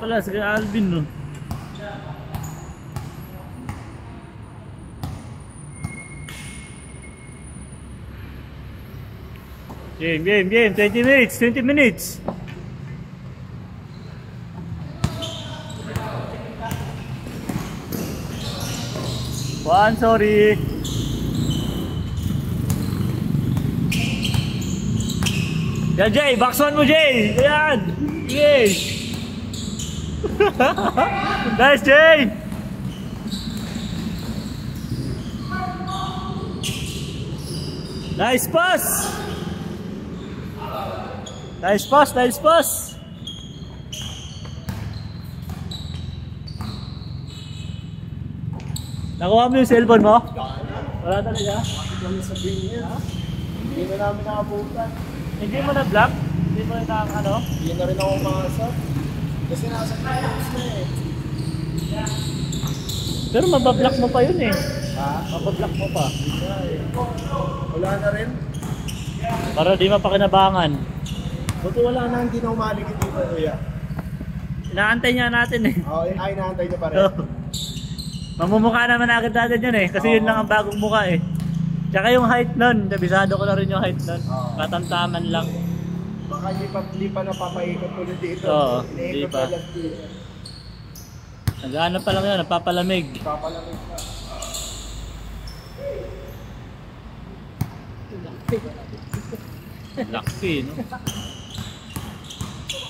pala, si Alvin, no? Game. 20 minutes. One, sorry. Yan, Jay. Box one mo, Jay. Yan. Yes. Nice, Jay. Nice pass. Nice pass. Nakuha mo yung cellphone mo? Wala talaga? Wala sabihin niya. Hindi na namin nakabutan. Hindi mo na block? Hindi mo na ano? Hindi na rin ako makasap. Kasi nasa close na eh. Pero mabablock mo pa yun eh. Ha? Mabablock mo pa. Wala na rin. Para di mapakinabangan. Buti wala na hindi na umaligid dito, kuya. Inaantay niya natin eh. Oo, ay inaantay niya pa rin. Mamumukha naman agad natin yun eh. Kasi yun lang ang bagong mukha eh. Tsaka yung height nun. Nabisado ko na rin yung height nun. Katamtaman lang. Baka hindi pa napapaikot ulit dito. Oo, hindi pa. lang dito. Nag-ano pa lang yun, napapalamig. Papalamig pa. Laki, no?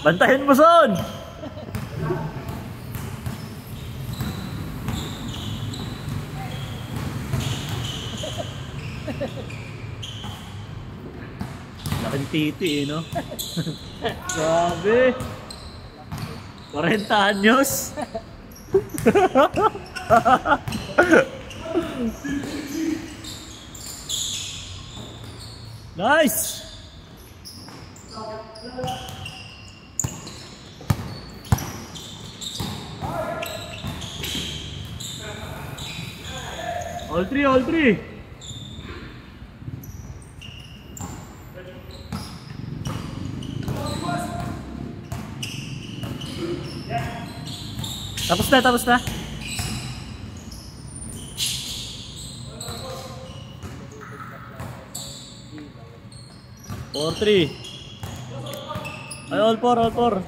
Bantahin mo, Son! Laking titi eh, no? Grabe! 40 anyos! Nice! All three! Tapos na. All three. Ay, all four.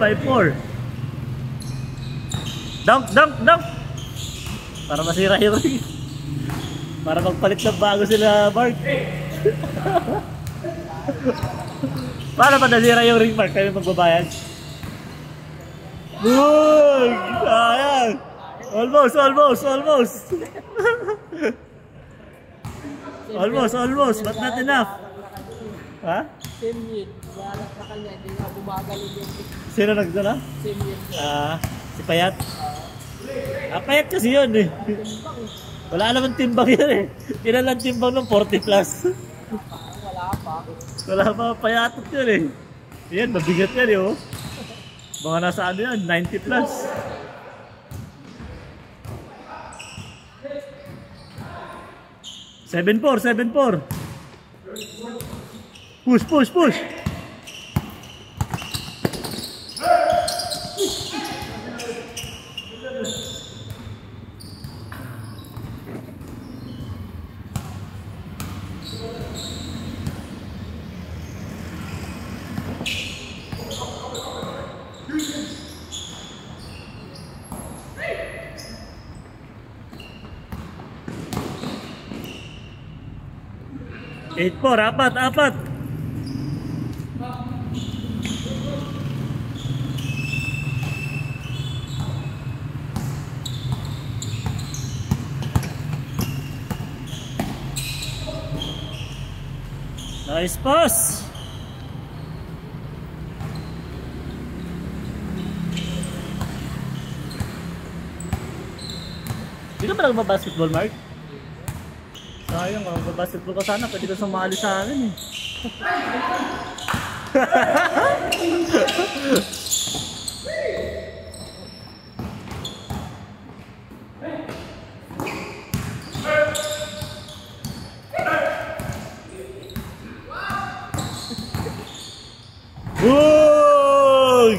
Five four. Dunk. Para masira yung ring. Para magpalit ng bago sila, Mark. Para pa nasira yung ring, Mark, kami magbabayad. Uy! Ayan! Almost! Almost, but not enough. Ha? Same year. Wala sa kanya, hindi nga bumagaling yung Sino nagdala? same year. Si Payat. Payat kasi yun eh. Wala naman timbang yun eh. Kailan lang timbang ng 40 plus. Wala pa payatot yun eh. Yan, mabigat yan eh oh. Mga nasa ano yan, 90 plus. Seven four. Push. 8-4, apat. Nice pass. Hindi ka ba nagbabasketball, Mark? Sayang, kung magbabasketball ka sana, pwede ka sumali sa akin eh. Woo!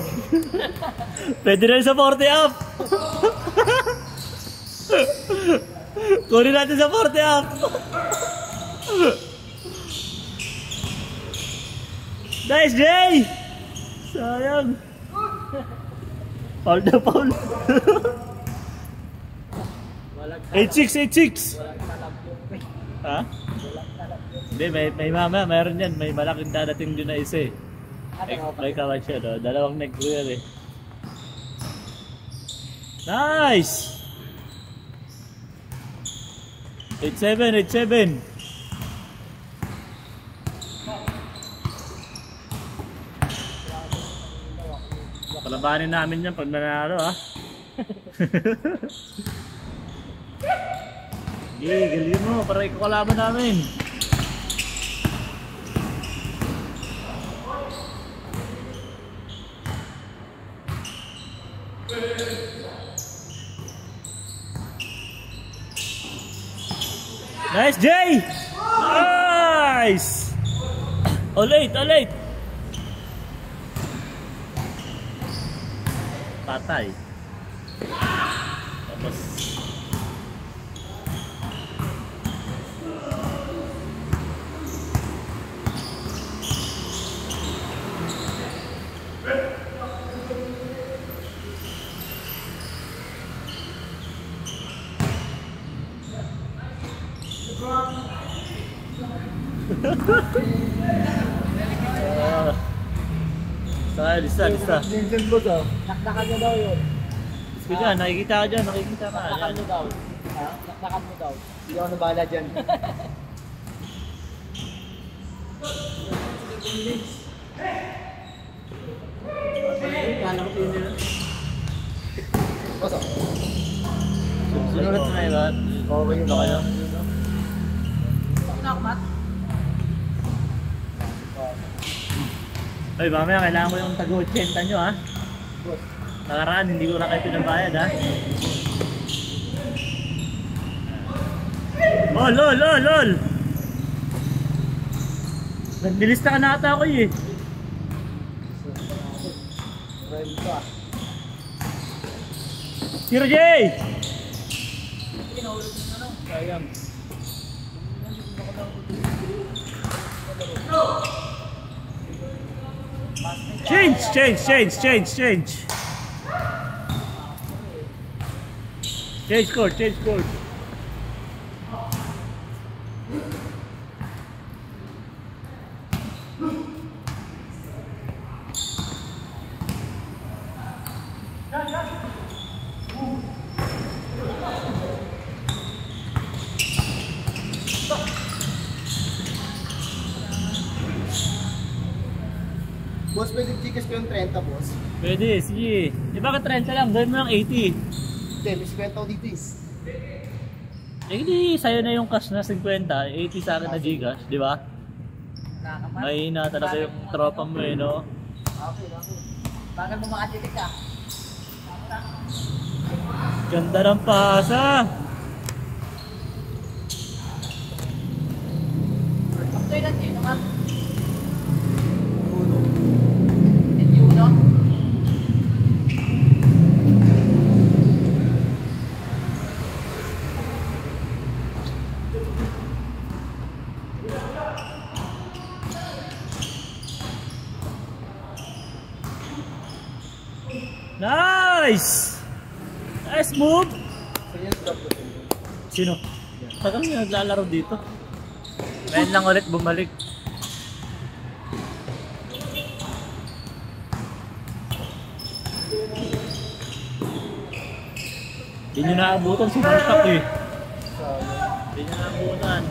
Pwede rin sa 40 up! Kunin natin sa 40 up! Nice, Jay! Sayang! Foul na foul! 8-6! Ha? Hindi, may mama, mayroon yan. May malaking dadating din na isa eh. May kawan siya, no? Dalawang nag-clear eh. Nice! 8-7! Palabanin namin yan pag nanalo, ha? Sige, galing mo para ikaw kalaban namin. Nice, Jay! Nice! Ulit! Patay. Tapos Lista. Vincent Boss ah. Nakdakan mo daw yun. Sige dyan, nakikita ka dyan. Nakdakan mo daw. Nakdakan mo daw. Hindi ako nabahala dyan. Boss ah. Sunod na iba. Okay yun kayo. Saan na ako, Matt? Ay, mamaya kailangan ko yung taga-80 nyo, ha? Nakaraan, hindi ko na kayo pinabayad, ha? Oh, lol! Nagbilista ka na ata ako, eh. Tiro, Jay! Sayang. Change. Change court. Boss, pwede tickets ko yung 30, boss. Pwede, sige. Di ba ka 30 lang? Gawin mo lang 80. Hindi, may 50 ako dito is. Eh, hindi sa'yo na yung cash na 50, 80 sa akin na Gcash, di ba? Mahina talaga yung tropa mo eh, no? Okay. Bakit mo makatitik ka? Ganda ng pasa! After that, yun naman. Hindi uno. Nice! Nice move! So yun, drop ko. Sino? Tagal na naglalaro dito. Ngayon lang ulit bumalik. Hindi nyo naabutan si Martak eh. Hindi nyo naabutan.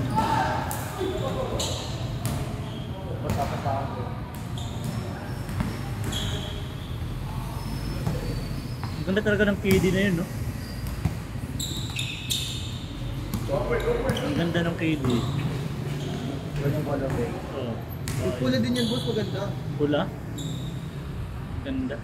Ang ganda talaga ng KD na yun, no? Ang ganda ng KD. Oo. Pula din yan, boss. Maganda. Pula? Ganda.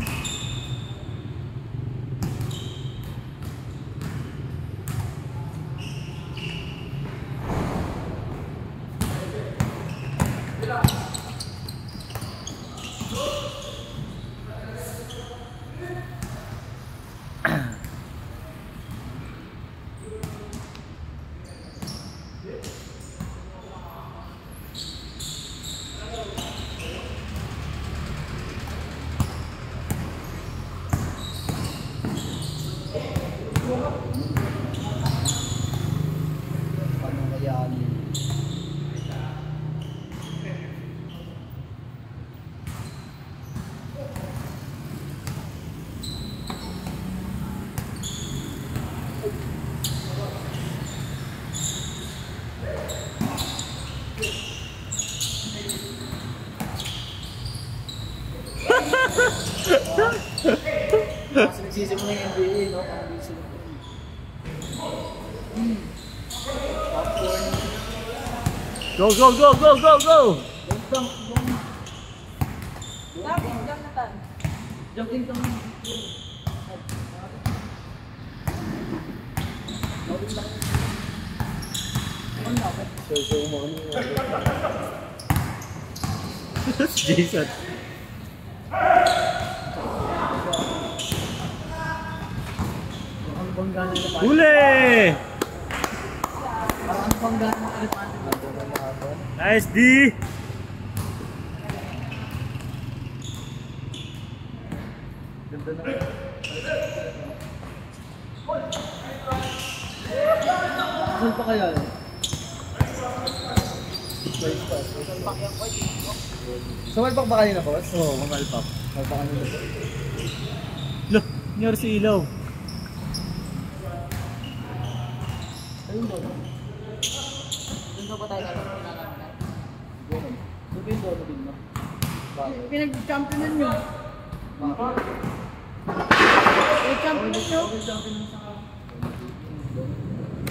Paano kaya kasi nagsisimula yung NBA, no? Parang di sila. Popcorn. Go, go, go, go, go, go! Dapat, Jonathan. Jogging kami. So, Jason. ang banggaan ng elepante. Huli! Parang ang banggaan ng elepante. Nice D! Ganda na. Saan pa kaya eh? Sa Malpak ba kanina, boss? Oo, mamalpak. Malpak kanina po. Look, nangyari si Ilaw. Ayun doon. Doon pa tayo nalaman. Doon. Doon ba yung doon din mo? Bakit? Pinag-championan nyo. Bakit? Pinag-championan nyo?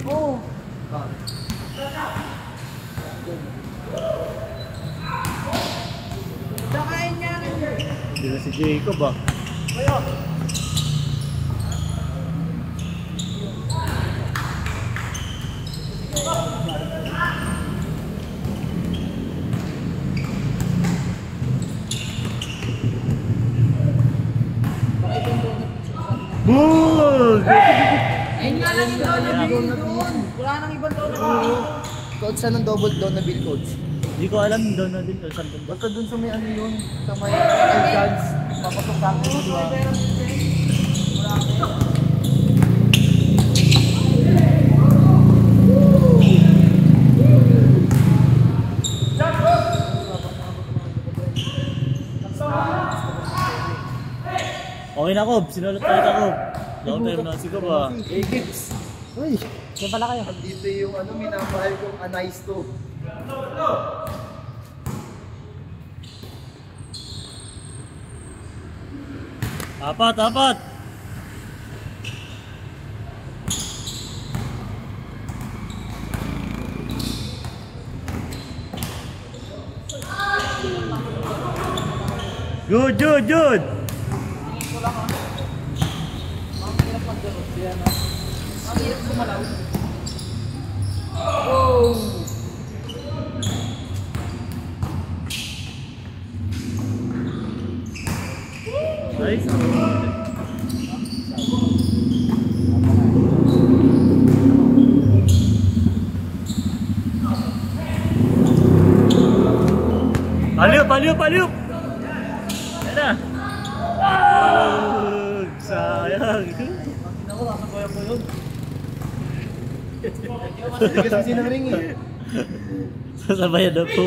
Oo. Bakit? Sakain niya rin. Hindi na si Jacob ah. Boom! Ayun nga lang yung doon na bill doon. Wala nang ibang doon na bill. Coach, saan ang double down na bill, coach? Hindi ko alam doon na din kung saan doon. Basta dun sa may ano yun, sa may entrance, papasok sa akin, di ba? Okay na Kob, sinulat tayo ka Kob. Long time na si Kob ah. Hey, Gibbs! Uy! Diyan pala kayo. Andito yung ano, minamahal kong anais to. Apat, apat! Good, good, good! Ang hirap gumalaw. Oh! Nice. Paliup, paliup, paliup! Yan na! Sayang! Hindi kasi sinang ring eh. Sasabayan na po.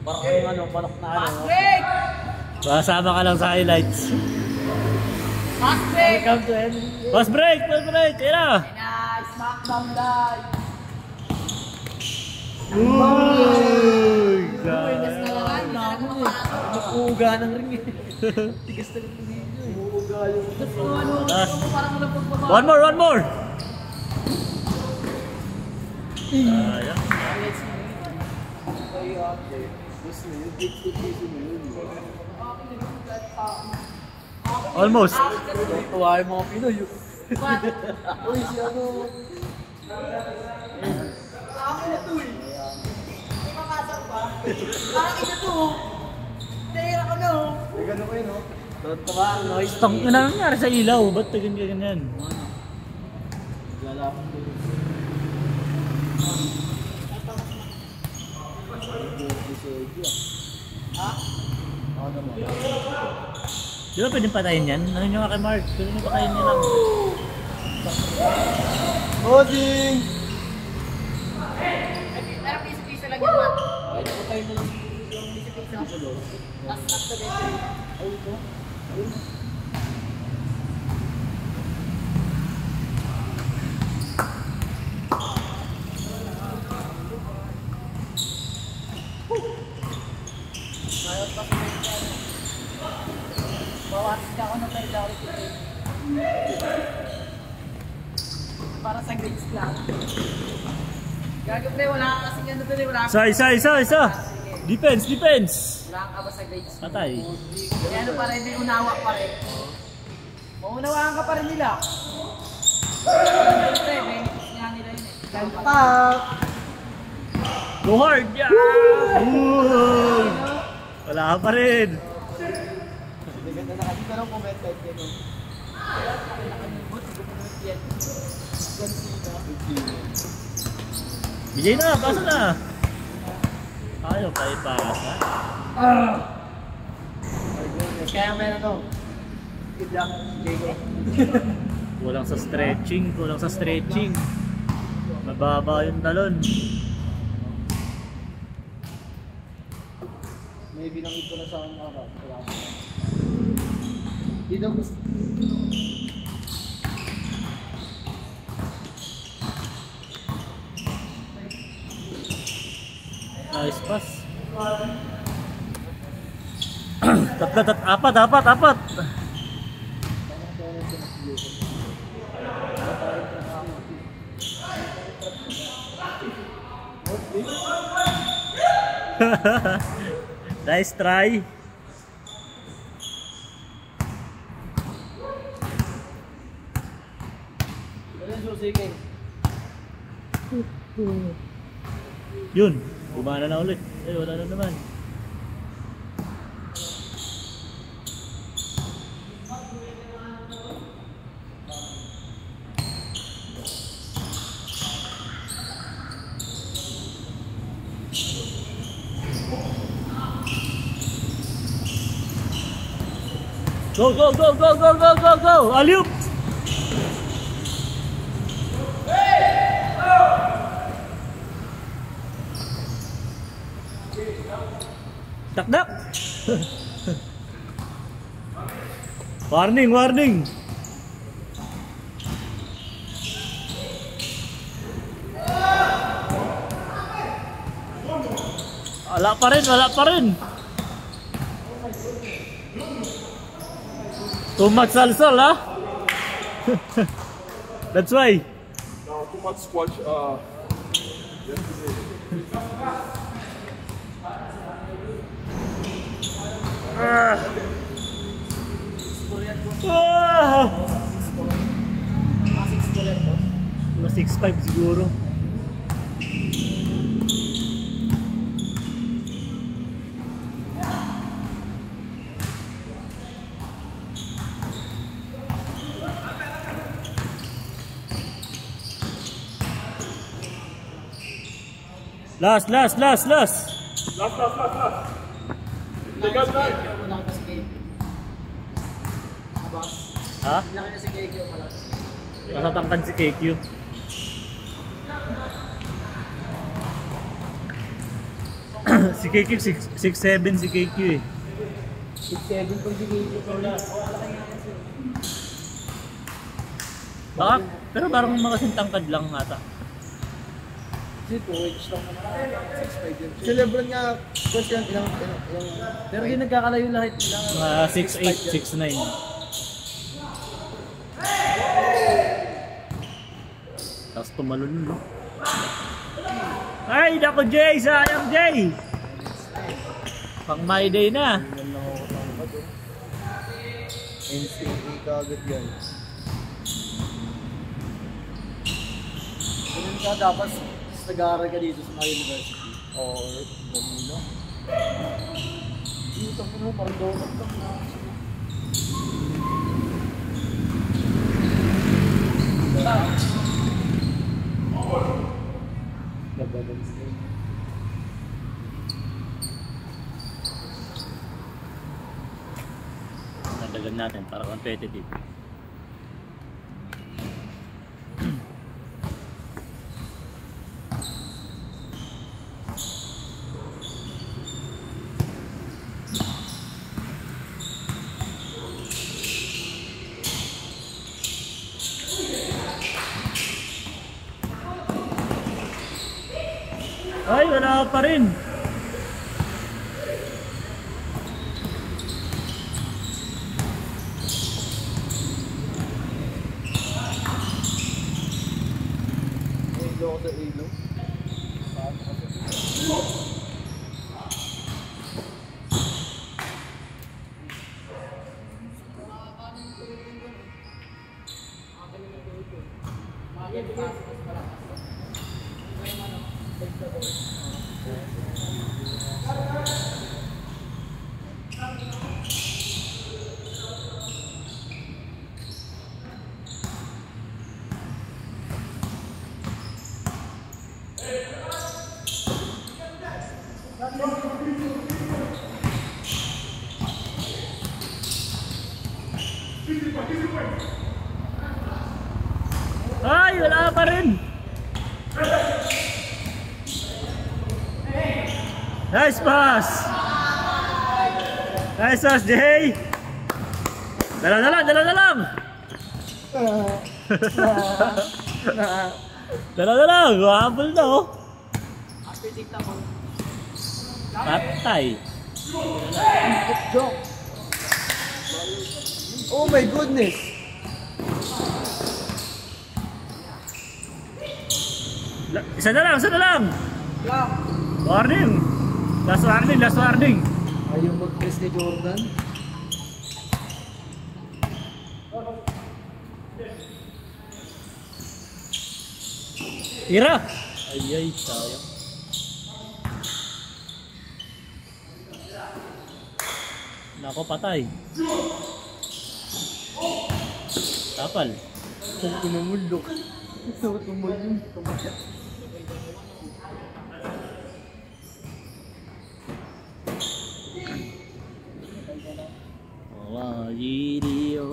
Parang yung ano, manok na ano. Fast break! Kasama ka lang sa highlights. Fast break! Welcome to end. Fast break! Fast break! Kaya na! Na, Smackdown live! Uy! Winners na lang, dami mo eh. Uuga ng ring eh. Tigas na rin dito eh. Uuga yung... Last. Parang walang pagbaba. One more! One more! Ayan. Almost. Tuwa yung mga Pinoy. What? Uy, si ano... Parang ito to. Tira ko na oh. May gano'n kayo, no? Tuwa ang noise. Tang ina nangyari sa ilaw. Ba't ganyan? Lalapang ko yun. Ha? Ako naman. Di ba pwedeng patayin yan? Ano nyo nga kay Mark? Pwede nyo patayin nyo lang. Boding! Pero piso-piso lang yan, Matt. Tayo mo lang yung piso-piso. Tapos after that, Ay, ito? Ayun. bawas ka ako ng priority. Para sa grades lang. Gagawin, wala ka kasi ano doon eh. Wala Isa. Defense. Wala ka ba sa grades? Patay. Kaya ano pa rin, may unawa pa rin. Maunawaan ka pa rin nila. Siyempre, benefits nga nila yun eh. Kalpak! Go hard! Yeah! Wala ka pa rin. Ganda na kasi pero comment kahit gano'n. Bigay na, pasa na. Ayaw pa ipasa. Kaya meron to. Good luck, Jago. Kulang sa stretching. Mababa yung talon. May binangit ko na sa akin mga bata. Dito gusto. Nice pass. Apat. Nice try. Sige. Yun, umana na ulit. Wala na naman. Go! Alley-oop! Takdak! Warning! Wala pa rin! Too much salsal, ha? That's why. No, too much squash. Mga 6'5" siguro. Last. Last. Take out that. Ha? Masatangkad si KQ. Si KQ, 6'7" si KQ eh. 6'7" pag sigigit ko lang. Baka, pero parang makasing tangkad lang ata. Kasi 2 lang naman. 6'5" yun. Si Lebron nga, first yan, ilang... Pero di nagkakalayo lahat. Mga 6'8", 6'9". Tapos tumalon no? Ay, naku Jay! Sayang Jay! Pang my day na. NCAA kagad yan. Ganun ka dapat nag-aaral ka dito sa mga university. Or Manila. Dito ko na, parang donut lang na. Nabalance din. Nadagan natin para competitive. Ay, wala pa rin. Ilo ko sa ilo. Ay, wala pa rin. Nice pass. Nice pass, Jay. Dala na lang, dala na lang. Dala na lang, habol na oh. Patay. Oh my goodness! Isa na lang, isa na lang. Warning. Last warning, last warning. Ayaw mag-press ni Jordan. Tira. Ay, ay, sayang. Nako, patay. Tapal. Kung tinamulok. Tumulong. Tumakas. Wow, video.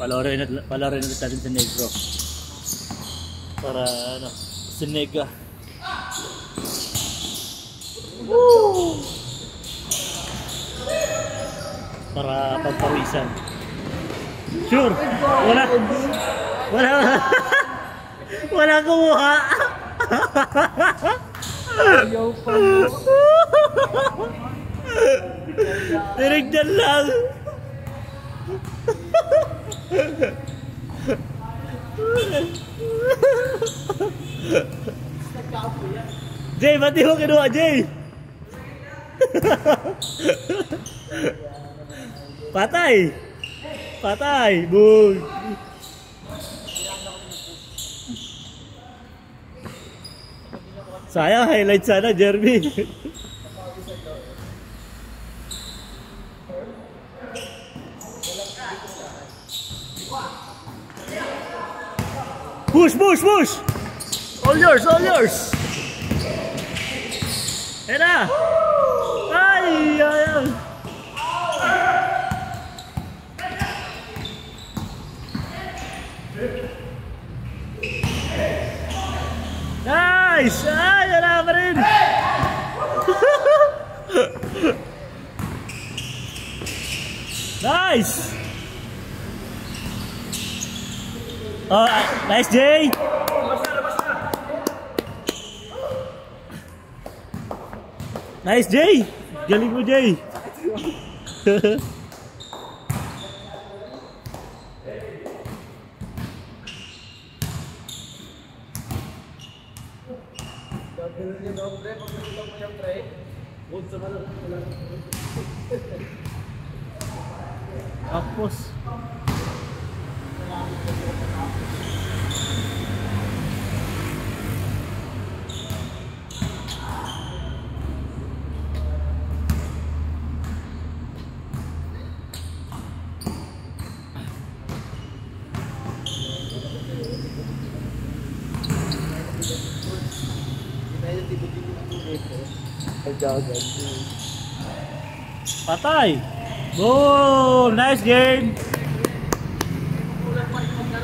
Palarin ulit natin si Negro. Para ano, si Nega. Woo! Para pampawisan. Sure. Wala. Wala. Wala kumuha. Ayaw pa mo. Tinignan lang. Jay, ba't di mo kinuha, Jay? Patay! Patay! Boom! Sayang, highlight sana, Jeremy. Push, push, push! All yours, all yours! Ayan na! Ay, ay, ay! Nice! Ay, wala pa rin! Nice! Oh, nice, Jay! Nice, Jay! Galing mo, Jay! Tapos patay! Boom! Nice game!